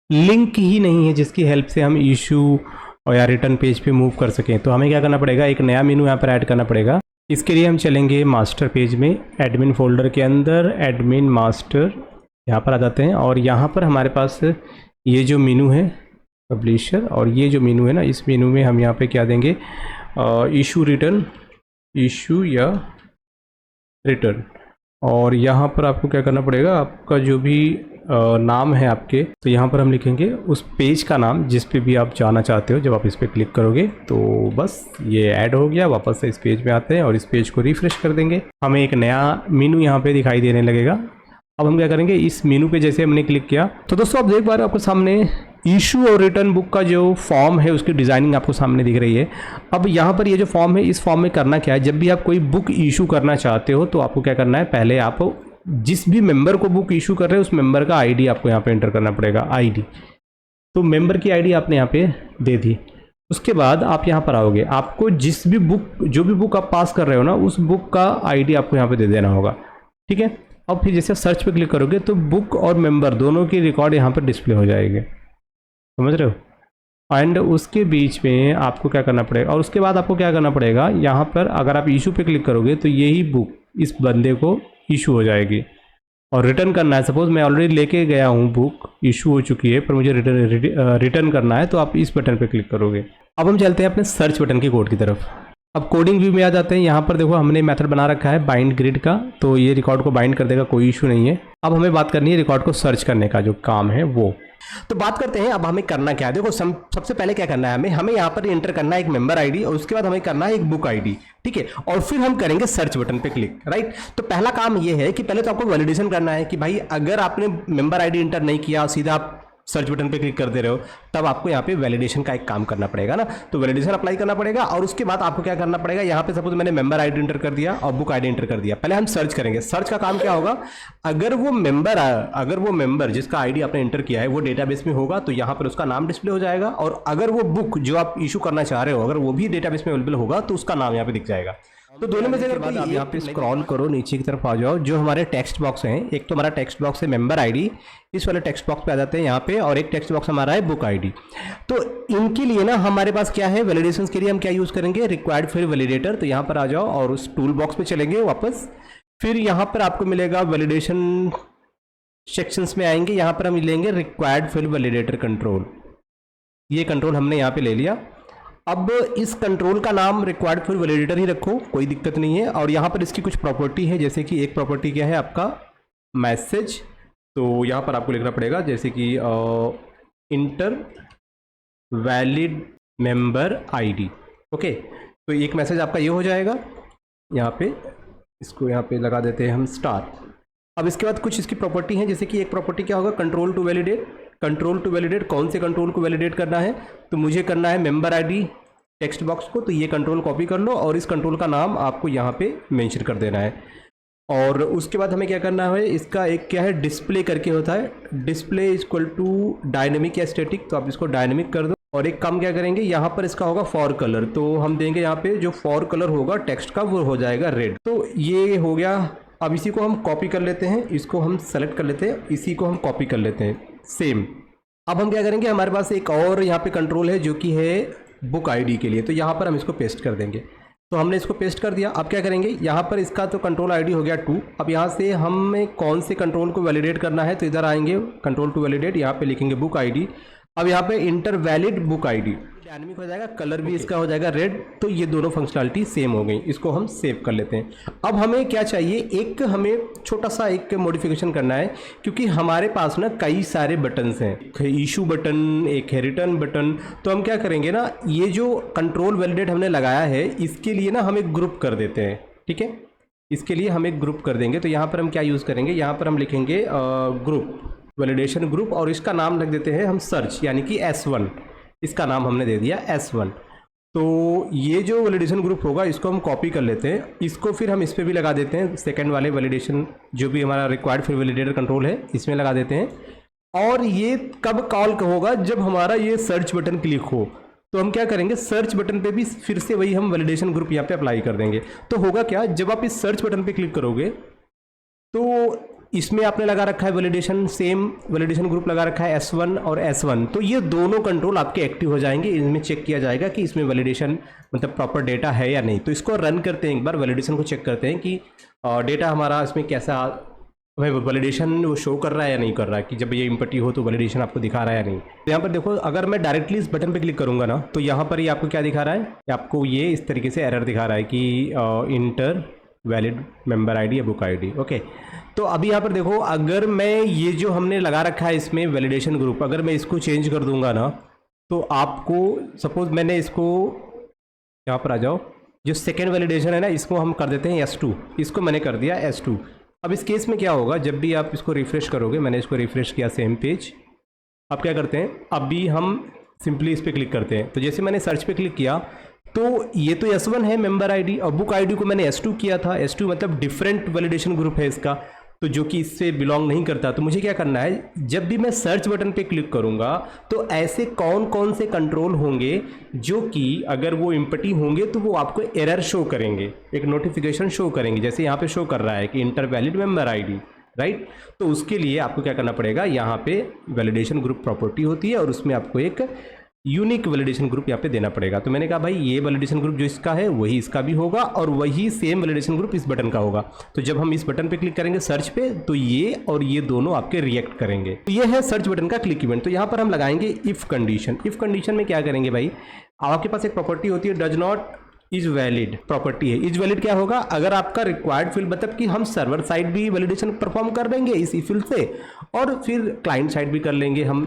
लिंक ही नहीं है जिसकी हेल्प से हम इशू और या रिटर्न पेज पे मूव कर सकें। तो हमें क्या करना पड़ेगा, एक नया मेनू यहाँ पर ऐड करना पड़ेगा। इसके लिए हम चलेंगे मास्टर पेज में, एडमिन फोल्डर के अंदर एडमिन मास्टर, यहाँ पर आ जाते हैं और यहाँ पर हमारे पास ये जो मेनू है पब्लिशर और ये जो मेनू है ना, इस मेनू में हम यहाँ पे क्या देंगे, इशू रिटर्न, इशू या रिटर्न। और यहाँ पर आपको क्या करना पड़ेगा, आपका जो भी नाम है आपके, तो यहाँ पर हम लिखेंगे उस पेज का नाम जिस पे भी आप जाना चाहते हो। जब आप इस पर क्लिक करोगे तो बस ये ऐड हो गया। वापस से इस पेज में आते हैं और इस पेज को रिफ्रेश कर देंगे, हमें एक नया मेनू यहाँ पे दिखाई देने लगेगा। अब हम क्या करेंगे, इस मेनू पे जैसे हमने क्लिक किया तो दोस्तों आप देख पा रहे हो आपको सामने इशू और रिटर्न बुक का जो फॉर्म है उसकी डिज़ाइनिंग आपको सामने दिख रही है। अब यहाँ पर ये जो फॉर्म है, इस फॉर्म में करना क्या है, जब भी आप कोई बुक इशू करना चाहते हो तो आपको क्या करना है, पहले आप जिस भी मेंबर को बुक इशू कर रहे हो उस मेंबर का आईडी आपको यहाँ पे एंटर करना पड़ेगा, आईडी। तो मेंबर की आईडी आपने यहाँ पे दे दी। उसके बाद आप यहाँ पर आओगे, आपको जिस भी बुक, जो भी बुक आप पास कर रहे हो ना, उस बुक का आईडी आपको यहाँ पे दे देना होगा, ठीक है। अब फिर जैसे सर्च पे क्लिक करोगे तो बुक और मेंबर दोनों की रिकॉर्ड यहाँ पर डिस्प्ले हो जाएगी, समझ रहे हो। एंड उसके बीच में आपको क्या करना पड़ेगा, और उसके बाद आपको क्या करना पड़ेगा, यहाँ पर अगर आप इशू पे क्लिक करोगे तो यही बुक इस बंदे को इशू हो जाएगी और रिटर्न करना है। सपोज मैं ऑलरेडी लेके गया हूँ, बुक इशू हो चुकी है पर मुझे रिटर्न करना है, तो आप इस बटन पे क्लिक करोगे। अब हम चलते हैं अपने सर्च बटन के कोड की तरफ। अब कोडिंग व्यू में आ जाते हैं। यहाँ पर देखो हमने मेथड बना रखा है बाइंड ग्रिड का, तो ये रिकॉर्ड को बाइंड कर देगा, कोई इशू नहीं है। अब हमें बात करनी है रिकॉर्ड को सर्च करने का जो काम है वो। तो बात करते हैं अब हमें करना क्या है। देखो सबसे पहले क्या करना है, हमें यहाँ पर एंटर करना है एक मेंबर आईडी और उसके बाद हमें करना है एक बुक आईडी, ठीक है। और फिर हम करेंगे सर्च बटन पे क्लिक, राइट। तो पहला काम ये है कि पहले तो आपको वैलिडेशन करना है कि भाई अगर आपने मेंबर आईडी एंटर नहीं किया, सीधा आप सर्च बटन पे क्लिक कर दे रहे हो, तब आपको यहाँ पे वैलिडेशन का एक काम करना पड़ेगा ना। तो वैलिडेशन अप्लाई करना पड़ेगा और उसके बाद आपको क्या करना पड़ेगा, यहाँ पे सपोज मैंने मेंबर आईडी एंटर कर दिया और बुक आईडी एंटर कर दिया। पहले हम सर्च करेंगे। सर्च का काम क्या होगा, अगर वो मेंबर जिसका आईडी आपने एंटर किया है वो डेटाबेस में होगा तो यहाँ पर उसका नाम डिस्प्ले हो जाएगा, और अगर वो बुक जो आप इशू करना चाह रहे हो अगर वो भी डेटाबेस में अवेलेबल होगा तो उसका नाम यहाँ पे दिख जाएगा। तो दोनों में से अगर बाद आप यहाँ पे स्क्रॉल करो, नीचे की तरफ आ जाओ, जो हमारे टेक्स्ट बॉक्स हैं, एक तो हमारा टेक्स्ट बॉक्स है मेंबर आईडी, इस वाले टेक्स्ट बॉक्स पे आ जाते हैं यहाँ पे, और एक टेक्स्ट बॉक्स हमारा है बुक आईडी। तो इनके लिए ना हमारे पास क्या है, वैलिडेशंस के लिए हम क्या यूज़ करेंगे, रिक्वायर्ड फील्ड वैलिडेटर। तो यहाँ पर आ जाओ और उस टूल बॉक्स पे चलेंगे वापस, फिर यहाँ पर आपको मिलेगा वैलिडेशन सेक्शंस में आएंगे, यहाँ पर हम लेंगे रिक्वायर्ड फील्ड वैलिडेटर कंट्रोल। ये कंट्रोल हमने यहाँ पे ले लिया। अब इस कंट्रोल का नाम रिक्वायर्ड फील्ड वैलिडेटर ही रखो, कोई दिक्कत नहीं है। और यहाँ पर इसकी कुछ प्रॉपर्टी है, जैसे कि एक प्रॉपर्टी क्या है आपका मैसेज, तो यहाँ पर आपको लिखना पड़ेगा जैसे कि inter valid member ID, okay. तो एक मैसेज आपका ये हो जाएगा, यहाँ पे इसको यहाँ पे लगा देते हैं हम स्टार। अब इसके बाद कुछ इसकी प्रॉपर्टी है, जैसे कि एक प्रॉपर्टी क्या होगा, control to validate. Control to validate, कौन से कंट्रोल को वैलिडेट करना है, तो मुझे करना है मेंबर आईडी टेक्स्ट बॉक्स को, तो ये कंट्रोल कॉपी कर लो और इस कंट्रोल का नाम आपको यहाँ पे मेंशन कर देना है। और उसके बाद हमें क्या करना है, इसका एक क्या है डिस्प्ले करके होता है, डिस्प्ले इक्वल टू डायनेमिक या स्टैटिक, तो आप इसको डायनेमिक कर दो। और एक काम क्या करेंगे, यहाँ पर इसका होगा फॉर कलर, तो हम देंगे यहाँ पे जो फॉर कलर होगा टेक्स्ट का वो हो जाएगा रेड। तो ये हो गया। अब इसी को हम कॉपी कर लेते हैं, इसको हम सेलेक्ट कर लेते हैं, इसी को हम कॉपी कर लेते हैं सेम। अब हम क्या करेंगे, हमारे पास एक और यहाँ पे कंट्रोल है जो कि है बुक आईडी के लिए, तो यहाँ पर हम इसको पेस्ट कर देंगे। तो हमने इसको पेस्ट कर दिया। अब क्या करेंगे, यहाँ पर इसका तो कंट्रोल आईडी हो गया 2। अब यहाँ से हमें कौन से कंट्रोल को वैलिडेट करना है, तो इधर आएंगे कंट्रोल टू वैलिडेट, यहाँ पे लिखेंगे बुक आईडी। अब यहाँ पे inter valid book ID, dynamic हो जाएगा, कलर भी इसका हो जाएगा रेड। तो ये दोनों फंक्शनलिटी सेम हो गई, इसको हम सेव कर लेते हैं। अब हमें क्या चाहिए, एक हमें छोटा सा एक मॉडिफिकेशन करना है, क्योंकि हमारे पास ना कई सारे बटन्स हैं, इशू बटन, एक है रिटर्न बटन। तो हम क्या करेंगे ना, ये जो कंट्रोल वैलिडेट हमने लगाया है इसके लिए ना हम एक ग्रुप कर देते हैं, ठीक है। इसके लिए हम एक ग्रुप कर देंगे। तो यहाँ पर हम क्या यूज़ करेंगे, यहाँ पर हम लिखेंगे ग्रुप, वैलिडेशन ग्रुप, और इसका नाम रख देते हैं हम सर्च, यानी कि S1, इसका नाम हमने दे दिया S1। तो ये जो वैलिडेशन ग्रुप होगा इसको हम कॉपी कर लेते हैं, इसको फिर हम इस पर भी लगा देते हैं, सेकंड वाले वैलिडेशन जो भी हमारा रिक्वायर्ड फिर वैलिडेटर कंट्रोल है इसमें लगा देते हैं। और ये कब कॉल होगा, जब हमारा ये सर्च बटन क्लिक हो तो हम क्या करेंगे, सर्च बटन पे भी फिर से वही हम वैलिडेशन ग्रुप यहाँ पे अप्लाई कर देंगे। तो होगा क्या, जब आप इस सर्च बटन पे क्लिक करोगे तो इसमें आपने लगा रखा है वैलिडेशन, सेम वैलिडेशन ग्रुप लगा रखा है S1 और S1, तो ये दोनों कंट्रोल आपके एक्टिव हो जाएंगे। इनमें चेक किया जाएगा कि इसमें वैलिडेशन मतलब प्रॉपर डेटा है या नहीं। तो इसको रन करते हैं, एक बार वैलिडेशन को चेक करते हैं कि डेटा हमारा इसमें कैसा वैलिडेशन वो शो कर रहा है या नहीं कर रहा है, कि जब ये इम्पटी हो तो वैलिडेशन आपको दिखा रहा है या नहीं। तो यहाँ पर देखो, अगर मैं डायरेक्टली इस बटन पे क्लिक करूँगा ना तो यहाँ पर ही आपको क्या दिखा रहा है, आपको ये इस तरीके से एरर दिखा रहा है कि इंटर वैलिड मेंबर आईडी या बुक आईडी। ओके, तो अभी यहाँ पर देखो, अगर मैं ये जो हमने लगा रखा है इसमें वैलिडेशन ग्रुप, अगर मैं इसको चेंज कर दूंगा ना तो आपको, सपोज मैंने इसको, यहाँ पर आ जाओ, जो सेकेंड वैलिडेशन है ना इसको हम कर देते हैं S2, इसको मैंने कर दिया S2। अब इस केस में क्या होगा, जब भी आप इसको रिफ्रेश करोगे, मैंने इसको रिफ्रेश किया सेम पेज, अब क्या करते हैं, अभी हम सिंपली इस पर क्लिक करते हैं। तो जैसे मैंने सर्च पे क्लिक किया तो ये तो S1 है मेंबर आईडी, और बुक आईडी को मैंने S2 किया था। S2 मतलब डिफरेंट वैलिडेशन ग्रुप है इसका, तो जो कि इससे बिलोंग नहीं करता। तो मुझे क्या करना है, जब भी मैं सर्च बटन पे क्लिक करूंगा तो ऐसे कौन कौन से कंट्रोल होंगे जो कि अगर वो इम्पटी होंगे तो वो आपको एरर शो करेंगे, एक नोटिफिकेशन शो करेंगे, जैसे यहाँ पे शो कर रहा है कि inter valid member ID, right. तो उसके लिए आपको क्या करना पड़ेगा, यहाँ पे वैलिडेशन ग्रुप प्रॉपर्टी होती है और उसमें आपको एक यूनिक वैलिडेशन ग्रुप यहाँ पे देना पड़ेगा। तो मैंने कहा भाई ये वैलिडेशन ग्रुप जो इसका है वही इसका भी होगा और वही सेम वैलिडेशन ग्रुप इस बटन का होगा। तो जब हम इस बटन पे क्लिक करेंगे सर्च पे तो ये और ये दोनों आपके रिएक्ट करेंगे। तो ये है सर्च बटन का क्लिक इवेंट। तो यहाँ पर हम लगाएंगे इफ कंडीशन। इफ कंडीशन में क्या करेंगे भाई, आपके पास एक प्रॉपर्टी होती है does not is valid property है। इज वैलिड क्या होगा, अगर आपका रिक्वायर्ड फील्ड मतलब कि हम सर्वर साइड भी वैलिडेशन परफॉर्म कर देंगे इस फील्ड से और फिर क्लाइंट साइड भी कर लेंगे हम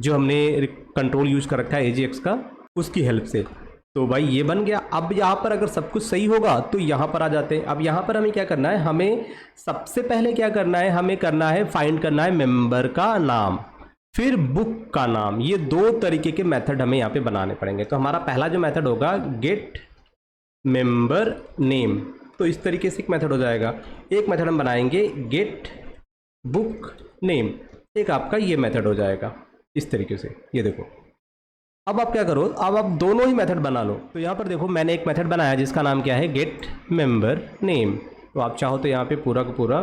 जो हमने कंट्रोल यूज कर रखा है AJX का उसकी हेल्प से। तो भाई ये बन गया। अब यहाँ पर अगर सब कुछ सही होगा तो यहाँ पर आ जाते हैं। अब यहाँ पर हमें क्या करना है, हमें सबसे पहले क्या करना है, हमें करना है फाइंड करना है मेंबर का नाम फिर बुक का नाम। ये दो तरीके के मेथड हमें यहाँ पे बनाने पड़ेंगे। तो हमारा पहला जो मेथड होगा गेट मेंबर नेम, तो इस तरीके से एक मेथड हो जाएगा। एक मेथड हम बनाएंगे गेट बुक नेम, एक आपका ये मेथड हो जाएगा इस तरीके से। ये देखो, अब आप क्या करो, अब आप दोनों ही मेथड बना लो। तो यहाँ पर देखो मैंने एक मेथड बनाया जिसका नाम क्या है गेट मेंबर नेम। तो आप चाहो तो यहाँ पे पूरा का पूरा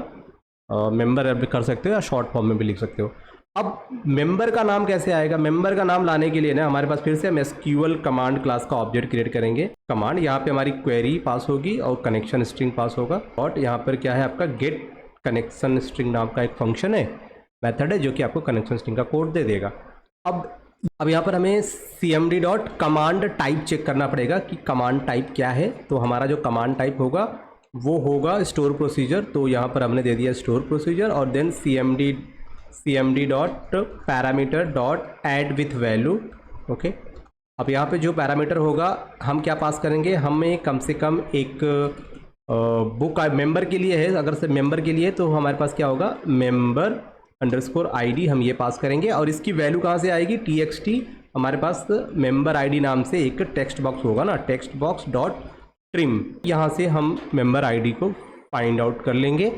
मेंबर भी कर सकते हो या शॉर्ट फॉर्म में भी लिख सकते हो। अब मेंबर का नाम कैसे आएगा, मेंबर का नाम लाने के लिए ना हमारे पास फिर से हम SQL कमांड क्लास का ऑब्जेक्ट क्रिएट करेंगे। कमांड यहाँ पे हमारी क्वेरी पास होगी और कनेक्शन स्ट्रिंग पास होगा। और यहाँ पर क्या है आपका गेट कनेक्शन स्ट्रिंग नाम का एक फंक्शन है, मेथड है जो कि आपको कनेक्शन स्ट्रिंग का कोड दे देगा। अब यहाँ पर हमें cmd.कमांड टाइप चेक करना पड़ेगा कि कमांड टाइप क्या है। तो हमारा जो कमांड टाइप होगा वो होगा स्टोर प्रोसीजर। तो यहाँ पर हमने दे दिया स्टोर प्रोसीजर और then cmd.parameter.add with value। Okay, अब यहाँ पे जो पैरामीटर होगा हम क्या पास करेंगे, हमें कम से कम एक बुक मेंबर के लिए है, अगर से मेंबर के लिए तो हमारे पास क्या होगा मेंबर अंडरस्कोर ID हम ये पास करेंगे। और इसकी वैल्यू कहाँ से आएगी, TXT हमारे पास मेंबर ID नाम से एक टेक्स्ट बॉक्स होगा ना, टेक्स्ट बॉक्स डॉट ट्रिम, यहाँ से हम मेंबर ID को फाइंड आउट कर लेंगे।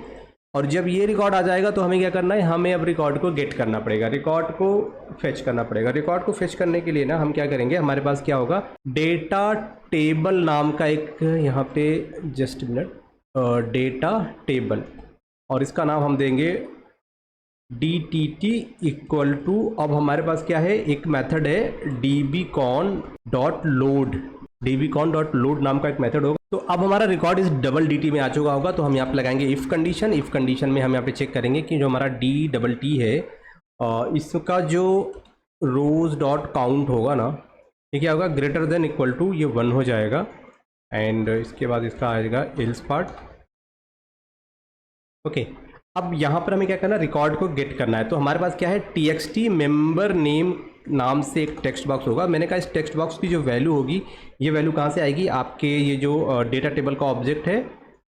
और जब ये रिकॉर्ड आ जाएगा तो हमें क्या करना है, हमें अब रिकॉर्ड को गेट करना पड़ेगा, रिकॉर्ड को फेच करना पड़ेगा। रिकॉर्ड को फेच करने के लिए ना हम क्या करेंगे, हमारे पास क्या होगा डेटा टेबल नाम का एक यहाँ पे जस्ट मिनट डेटा टेबल, और इसका नाम हम देंगे DTT इक्वल टू, अब हमारे पास क्या है एक मेथड है dbcon.load, dbcon.load नाम का एक मेथड होगा। तो अब हमारा रिकॉर्ड इस डबल DT में आ चुका होगा। तो हम यहाँ पे लगाएंगे इफ़ कंडीशन। इफ़ कंडीशन में हम यहाँ पे चेक करेंगे कि जो हमारा DTT है इसका जो रोज डॉट काउंट होगा ना, ये क्या होगा ग्रेटर देन इक्वल टू, ये 1 हो जाएगा। एंड इसके बाद इसका आएगा एल्स पार्ट। ओके, अब यहाँ पर हमें क्या करना है, रिकॉर्ड को गेट करना है। तो हमारे पास क्या है TXT मेंबर नेम नाम से एक टेक्स्ट बॉक्स होगा। मैंने कहा इस टेक्स्ट बॉक्स की जो वैल्यू होगी, ये वैल्यू कहाँ से आएगी, आपके ये जो डेटा टेबल का ऑब्जेक्ट है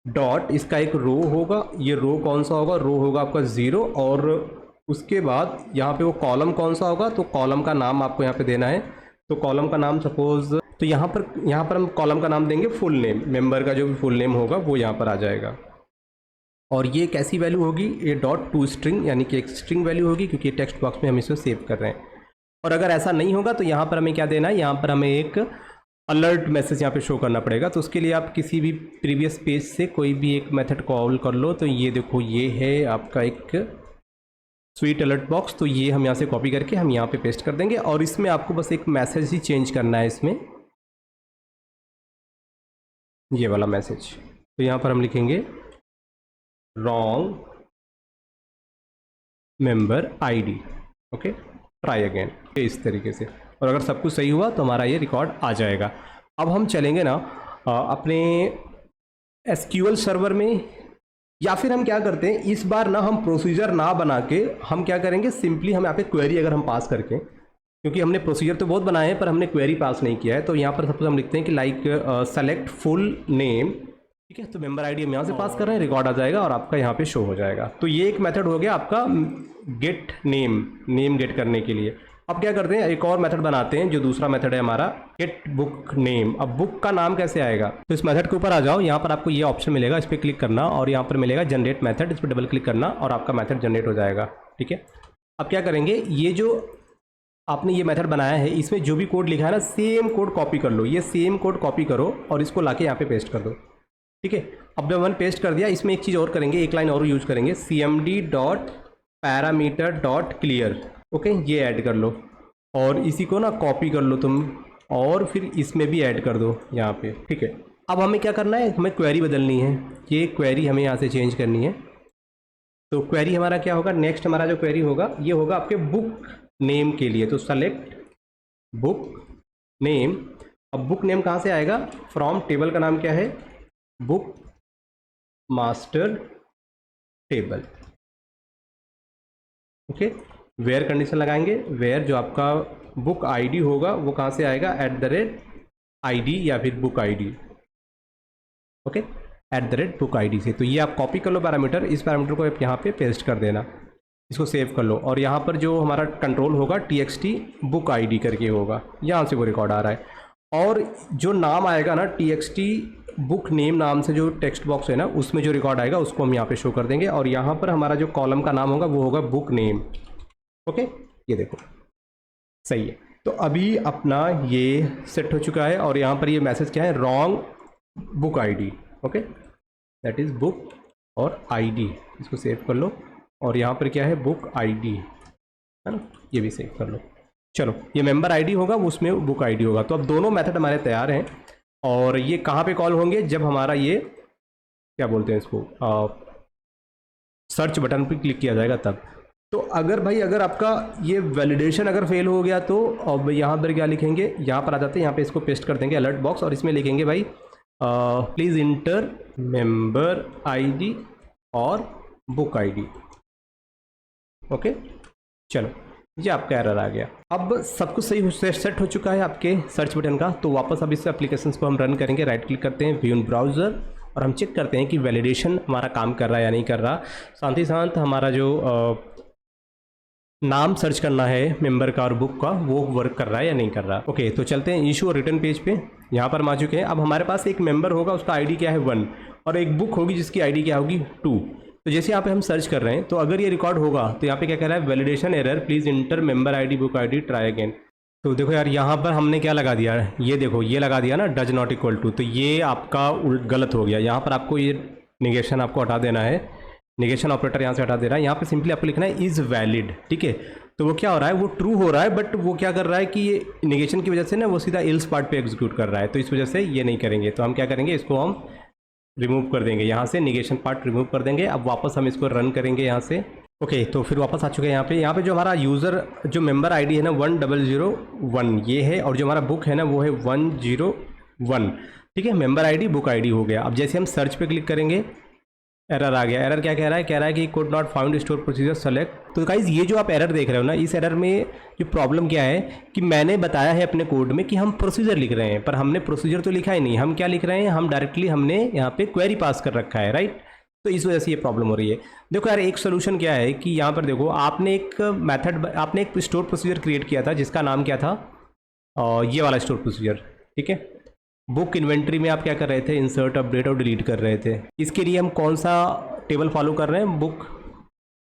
डॉट, इसका एक रो होगा। ये रो कौन सा होगा, रो होगा आपका 0। और उसके बाद यहाँ पे वो कॉलम कौन सा होगा, तो कॉलम का नाम आपको यहाँ पे देना है। तो कॉलम का नाम सपोज, तो तो यहाँ पर हम कॉलम का नाम देंगे फुल नेम, मेंबर का जो भी फुल नेम होगा वो यहाँ पर आ जाएगा। और ये कैसी वैल्यू होगी, ये डॉट टू स्ट्रिंग यानी कि एक स्ट्रिंग वैल्यू होगी, क्योंकि टेक्स्ट बॉक्स में हम इसे सेव कर रहे हैं। और अगर ऐसा नहीं होगा तो यहाँ पर हमें क्या देना है, यहाँ पर हमें एक अलर्ट मैसेज यहाँ पे शो करना पड़ेगा। तो उसके लिए आप किसी भी प्रीवियस पेज से कोई भी एक मेथड कॉल कर लो। तो ये देखो, ये है आपका एक स्वीट अलर्ट बॉक्स। तो ये हम यहाँ से कॉपी करके हम यहाँ पे पेस्ट कर देंगे, और इसमें आपको बस एक मैसेज ही चेंज करना है, इसमें ये वाला मैसेज। तो यहाँ पर हम लिखेंगे wrong member ID, okay, try again, इस तरीके से। और अगर सब कुछ सही हुआ तो हमारा ये रिकॉर्ड आ जाएगा। अब हम चलेंगे ना अपने एसक्यूएल सर्वर में, या फिर हम क्या करते हैं, इस बार ना हम प्रोसीजर ना बना के हम क्या करेंगे, सिंपली हम यहाँ पे क्वेरी अगर हम पास करके, क्योंकि हमने प्रोसीजर तो बहुत बनाए हैं पर हमने क्वेरी पास नहीं किया है। तो यहाँ पर सपोज हम लिखते हैं कि लाइक सेलेक्ट फुल नेम, ठीक है। तो मेंबर आईडी हम यहाँ से पास कर रहे हैं, रिकॉर्ड आ जाएगा और आपका यहाँ पे शो हो जाएगा। तो ये एक मेथड हो गया आपका गेट नेम गेट करने के लिए। अब क्या करते हैं, एक और मेथड बनाते हैं, जो दूसरा मेथड है हमारा गेट बुक नेम। अब बुक का नाम कैसे आएगा, तो इस मेथड के ऊपर आ जाओ, यहाँ पर आपको ये ऑप्शन मिलेगा, इस पर क्लिक करना और यहाँ पर मिलेगा जनरेट मेथड, इस पर डबल क्लिक करना और आपका मेथड जनरेट हो जाएगा, ठीक है। अब क्या करेंगे, ये जो आपने ये मेथड बनाया है इसमें जो भी कोड लिखा है ना, सेम कोड कॉपी कर लो, ये सेम कोड कॉपी करो और इसको लाके यहाँ पे पेस्ट कर दो, ठीक है। अब जब मैंने पेस्ट कर दिया, इसमें एक चीज़ और करेंगे, एक लाइन और यूज करेंगे, cmd dot parameter dot clear, okay, ये ऐड कर लो और इसी को ना कॉपी कर लो तुम और फिर इसमें भी ऐड कर दो यहाँ पे, ठीक है। अब हमें क्या करना है, हमें क्वेरी बदलनी है, ये क्वेरी हमें यहाँ से चेंज करनी है। तो क्वेरी हमारा क्या होगा, नेक्स्ट हमारा जो क्वेरी होगा ये होगा आपके बुक नेम के लिए। तो सेलेक्ट बुक नेम। अब बुक नेम कहाँ से आएगा, फ्रॉम टेबल का नाम क्या है, book master table, okay. Where condition लगाएंगे, वेयर जो आपका बुक आईडी होगा वो कहाँ से आएगा, @id या फिर book ID, okay, @book id से। तो ये आप कॉपी कर लो पैरामीटर, इस पैरामीटर को आप यहाँ पे पेस्ट कर देना, इसको सेव कर लो। और यहाँ पर जो हमारा कंट्रोल होगा txt बुक आईडी करके होगा, यहाँ से वो रिकॉर्ड आ रहा है। और जो नाम आएगा ना txt बुक नेम नाम से जो टेक्स्ट बॉक्स है ना, उसमें जो रिकॉर्ड आएगा उसको हम यहाँ पे शो कर देंगे। और यहाँ पर हमारा जो कॉलम का नाम होगा वो होगा बुक नेम, ओके। ये देखो सही है। तो अभी अपना ये सेट हो चुका है और यहाँ पर ये मैसेज क्या है, wrong book ID, okay, that is book और आईडी, इसको सेव कर लो। और यहाँ पर क्या है, बुक आईडी है ना, ये भी सेव कर लो। चलो, ये मेंबर आईडी होगा, उसमें बुक आईडी होगा। तो अब दोनों मेथड हमारे तैयार हैं। और ये कहाँ पे कॉल होंगे, जब हमारा ये क्या बोलते हैं इसको, सर्च बटन पर क्लिक किया जाएगा तब। तो अगर भाई अगर आपका ये वैलिडेशन अगर फेल हो गया तो अब यहाँ पर क्या लिखेंगे, यहाँ पर आ जाते हैं, यहाँ पे इसको पेस्ट कर देंगे अलर्ट बॉक्स और इसमें लिखेंगे भाई प्लीज़ इंटर मेंबर आईडी और बुक आईडी, ओके। चलो, ये आपका एरर आ गया। अब सब कुछ सही सेट हो चुका है आपके सर्च बटन का। तो वापस अब इस एप्लीकेशन को हम रन करेंगे, राइट क्लिक करते हैं, व्यू इन ब्राउज़र, और हम चेक करते हैं कि वैलिडेशन हमारा काम कर रहा है या नहीं कर रहा। साथ ही साथ हमारा जो नाम सर्च करना है मेंबर का और बुक का, वो वर्क कर रहा है या नहीं कर रहा। ओके, तो चलते हैं इशू और रिटर्न पेज पे। यहाँ पर हम आ चुके हैं। अब हमारे पास एक मेंबर होगा, उसका आईडी क्या है 1, और एक बुक होगी जिसकी आईडी क्या होगी 2। तो जैसे यहाँ पे हम सर्च कर रहे हैं, तो अगर ये रिकॉर्ड होगा तो यहाँ पे क्या कह रहा है, validation error, please inter member ID book ID, try again. तो देखो यार, यहाँ पर हमने क्या लगा दिया है, ये देखो ये लगा दिया ना, डज नॉट इक्वल टू। तो ये आपका गलत हो गया। यहाँ पर आपको ये निगेशन आपको हटा देना है, निगेशन ऑपरेटर यहाँ से हटा दे रहा है। यहाँ पे सिंपली आपको लिखना है इज़ वैलिड, ठीक है। तो वो क्या हो रहा है, वो ट्रू हो रहा है, बट वो क्या कर रहा है कि ये निगेशन की वजह से ना वो सीधा एल्स पार्ट पे एग्जीक्यूट कर रहा है। तो इस वजह से ये नहीं करेंगे। तो हम क्या करेंगे, इसको हम रिमूव कर देंगे, यहाँ से निगेशन पार्ट रिमूव कर देंगे। अब वापस हम इसको रन करेंगे यहाँ से। ओके, तो फिर वापस आ चुके हैं यहाँ पे जो हमारा यूज़र जो मेंबर आईडी है ना 1001 ये है, और जो हमारा बुक है ना वो है 101, ठीक है। मेंबर आईडी बुक आईडी हो गया। अब जैसे हम सर्च पे क्लिक करेंगे, एरर आ गया। एरर क्या कह रहा है कि code not found store procedure select. तो गाइज ये जो आप एरर देख रहे हो ना, इस एरर में जो प्रॉब्लम क्या है कि मैंने बताया है अपने कोड में कि हम प्रोसीजर लिख रहे हैं, पर हमने प्रोसीजर तो लिखा ही नहीं। हम क्या लिख रहे हैं, हम डायरेक्टली हमने यहाँ पे क्वेरी पास कर रखा है, राइट। तो इस वजह से ये प्रॉब्लम हो रही है। देखो यार, एक सोल्यूशन क्या है कि यहाँ पर देखो, आपने एक स्टोर प्रोसीजर क्रिएट किया था जिसका नाम क्या था, ये वाला स्टोर प्रोसीजर, ठीक है। बुक इन्वेंट्री में आप क्या कर रहे थे, इंसर्ट, अपडेट और डिलीट कर रहे थे। इसके लिए हम कौन सा टेबल फॉलो कर रहे हैं, बुक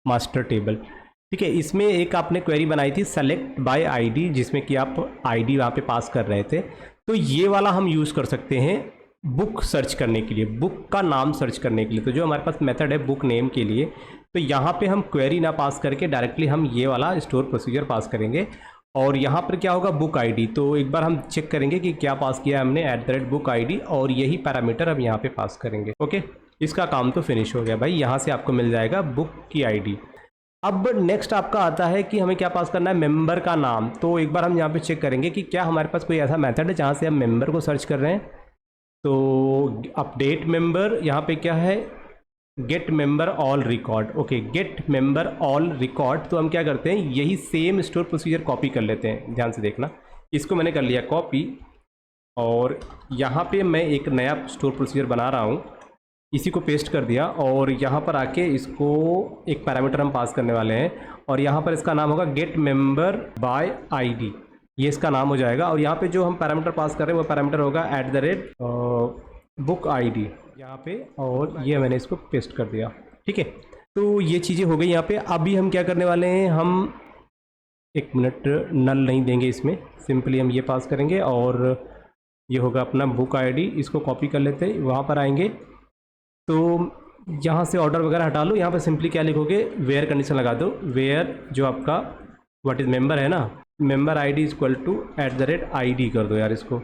मास्टर टेबल, ठीक है। इसमें एक आपने क्वेरी बनाई थी सेलेक्ट बाय आईडी, जिसमें कि आप आईडी वहाँ पे पास कर रहे थे। तो ये वाला हम यूज़ कर सकते हैं बुक सर्च करने के लिए, बुक का नाम सर्च करने के लिए। तो जो हमारे पास मेथड है बुक नेम के लिए, तो यहाँ पे हम क्वेरी ना पास करके डायरेक्टली हम ये वाला स्टोर प्रोसीजर पास करेंगे। और यहाँ पर क्या होगा, बुक आईडी। तो एक बार हम चेक करेंगे कि क्या पास किया है हमने, @book ID, और यही पैरामीटर हम यहाँ पे पास करेंगे। ओके, इसका काम तो फिनिश हो गया भाई। यहाँ से आपको मिल जाएगा बुक की आईडी। अब नेक्स्ट आपका आता है कि हमें क्या पास करना है, मेंबर का नाम। तो एक बार हम यहाँ पे चेक करेंगे कि क्या हमारे पास कोई ऐसा मेथड है जहाँ से हम मेंबर को सर्च कर रहे हैं। तो अपडेट मेंबर, यहाँ पे क्या है, get member all record. Okay, get member all record. तो हम क्या करते हैं, यही सेम स्टोर प्रोसीजर कॉपी कर लेते हैं। ध्यान से देखना, इसको मैंने कर लिया कॉपी, और यहाँ पे मैं एक नया स्टोर प्रोसीजर बना रहा हूँ, इसी को पेस्ट कर दिया। और यहाँ पर आके इसको एक पैरामीटर हम पास करने वाले हैं, और यहाँ पर इसका नाम होगा गेट मेंबर बाय आईडी, ये इसका नाम हो जाएगा। और यहाँ पे जो हम पैरामीटर पास कर रहे हैं वो पैरामीटर होगा @book ID यहाँ पे, और ये मैंने इसको पेस्ट कर दिया। ठीक है, तो ये चीज़ें हो गई यहाँ पे। अभी हम क्या करने वाले हैं, हम एक मिनट, नल नहीं देंगे इसमें, सिंपली हम ये पास करेंगे, और ये होगा अपना बुक आईडी। इसको कॉपी कर लेते हैं, वहाँ पर आएंगे तो यहाँ से ऑर्डर वगैरह हटा लो। यहाँ पर सिंपली क्या लिखोगे, वेयर कंडीशन लगा दो। वेयर जो आपका व्हाट इज़ मेंबर है ना, member ID equal to @ID कर दो यार इसको।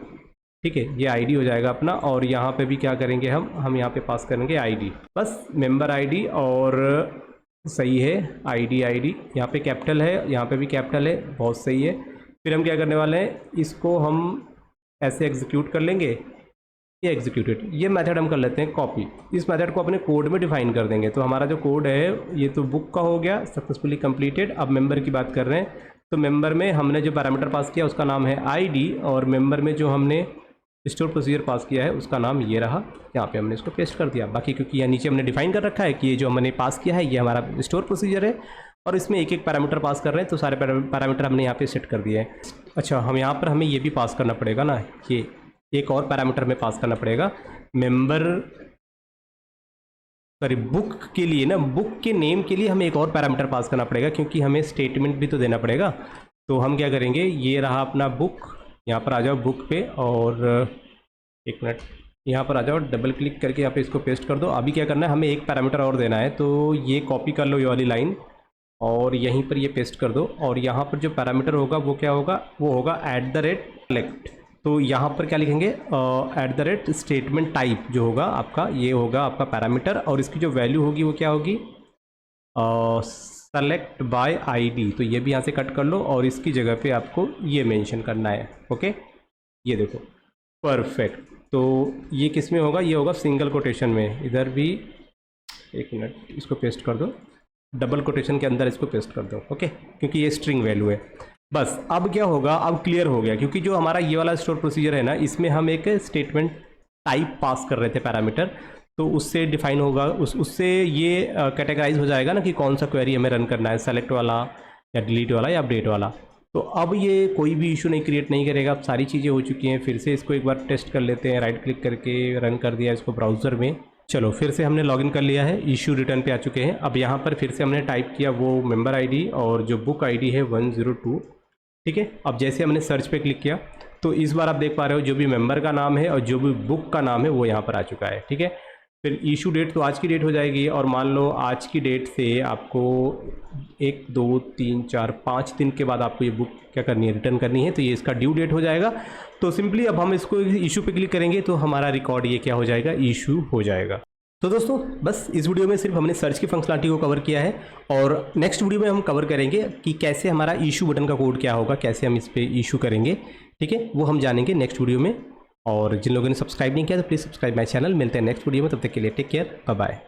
ठीक है, ये आईडी हो जाएगा अपना। और यहाँ पे भी क्या करेंगे, हम यहाँ पे पास करेंगे आईडी, बस मेंबर आईडी। और सही है, आईडी यहाँ पे कैपिटल है, यहाँ पे भी कैपिटल है, बहुत सही है। फिर हम क्या करने वाले हैं, इसको हम ऐसे एग्जीक्यूट कर लेंगे, ये एग्जीक्यूटेड। ये मेथड हम कर लेते हैं कॉपी। इस मेथड को अपने कोड में डिफाइन कर देंगे। तो हमारा जो कोड है ये तो बुक का हो गया, सक्सेसफुली कंप्लीटेड। अब मेंबर की बात कर रहे हैं, तो मेंबर में हमने जो पैरामीटर पास किया उसका नाम है आईडी, और मेंबर में जो हमने स्टोर प्रोसीजर पास किया है उसका नाम ये रहा। यहाँ पे हमने इसको पेस्ट कर दिया। बाकी क्योंकि यहाँ नीचे हमने डिफाइन कर रखा है कि ये जो हमने पास किया है ये हमारा स्टोर प्रोसीजर है, और इसमें एक एक पैरामीटर पास कर रहे हैं, तो सारे पैरामीटर हमने यहाँ पे सेट कर दिए हैं। अच्छा, हम यहाँ पर हमें ये भी पास करना पड़ेगा ना, ये एक और पैरामीटर में पास करना पड़ेगा मेंबर, सॉरी बुक के लिए ना, बुक के नेम के लिए हमें एक और पैरामीटर पास करना पड़ेगा, क्योंकि हमें स्टेटमेंट भी तो देना पड़ेगा। तो हम क्या करेंगे, ये रहा अपना बुक, यहाँ पर आ जाओ बुक पे, और एक मिनट यहाँ पर आ जाओ, डबल क्लिक करके यहाँ पे इसको पेस्ट कर दो। अभी क्या करना है, हमें एक पैरामीटर और देना है, तो ये कॉपी कर लो ये वाली लाइन, और यहीं पर ये पेस्ट कर दो। और यहाँ पर जो पैरामीटर होगा वो क्या होगा, वो होगा @select। तो यहाँ पर क्या लिखेंगे, @statement टाइप जो होगा आपका, ये होगा आपका पैरामीटर, और इसकी जो वैल्यू होगी वो क्या होगी, सेलेक्ट बाय आईडी। तो ये भी यहाँ से कट कर लो, और इसकी जगह पे आपको ये मेंशन करना है। ओके, ये देखो, परफेक्ट। तो ये किस में होगा, ये होगा सिंगल कोटेशन में। इधर भी एक मिनट, इसको पेस्ट कर दो, डबल कोटेशन के अंदर इसको पेस्ट कर दो। ओके, क्योंकि ये स्ट्रिंग वैल्यू है। बस अब क्या होगा, अब क्लियर हो गया, क्योंकि जो हमारा ये वाला स्टोर प्रोसीजर है ना, इसमें हम एक स्टेटमेंट टाइप पास कर रहे थे पैरामीटर, तो उससे डिफाइन होगा, उससे ये कैटेगराइज हो जाएगा ना कि कौन सा क्वेरी हमें रन करना है, सेलेक्ट वाला या डिलीट वाला या अपडेट वाला। तो अब ये कोई भी इशू नहीं क्रिएट नहीं करेगा। अब सारी चीज़ें हो चुकी हैं। फिर से इसको एक बार टेस्ट कर लेते हैं, राइट क्लिक करके रन कर दिया इसको ब्राउज़र में। चलो, फिर से हमने लॉगिन कर लिया है, इशू रिटर्न पे आ चुके हैं। अब यहाँ पर फिर से हमने टाइप किया वो मेंबर आईडी, और जो बुक आईडी है 102। ठीक है, अब जैसे हमने सर्च पे क्लिक किया तो इस बार आप देख पा रहे हो जो भी मेंबर का नाम है और जो भी बुक का नाम है वो यहाँ पर आ चुका है। ठीक है, फिर इशू डेट तो आज की डेट हो जाएगी, और मान लो आज की डेट से आपको 1 2 3 4 5 दिन के बाद आपको ये बुक क्या करनी है, रिटर्न करनी है। तो ये इसका ड्यू डेट हो जाएगा। तो सिंपली अब हम इसको इशू पे क्लिक करेंगे तो हमारा रिकॉर्ड ये क्या हो जाएगा, इशू हो जाएगा। तो दोस्तों, बस इस वीडियो में सिर्फ हमने सर्च की फंक्शनलिटी को कवर किया है, और नेक्स्ट वीडियो में हम कवर करेंगे कि कैसे हमारा इशू बटन का कोड क्या होगा, कैसे हम इस पर इशू करेंगे। ठीक है, वो हम जानेंगे नेक्स्ट वीडियो में। और जिन लोगों ने सब्सक्राइब नहीं किया तो प्लीज़ सब्सक्राइब माय चैनल। मिलते हैं नेक्स्ट वीडियो में, तब तक के लिए टेक केयर, बाय बाय।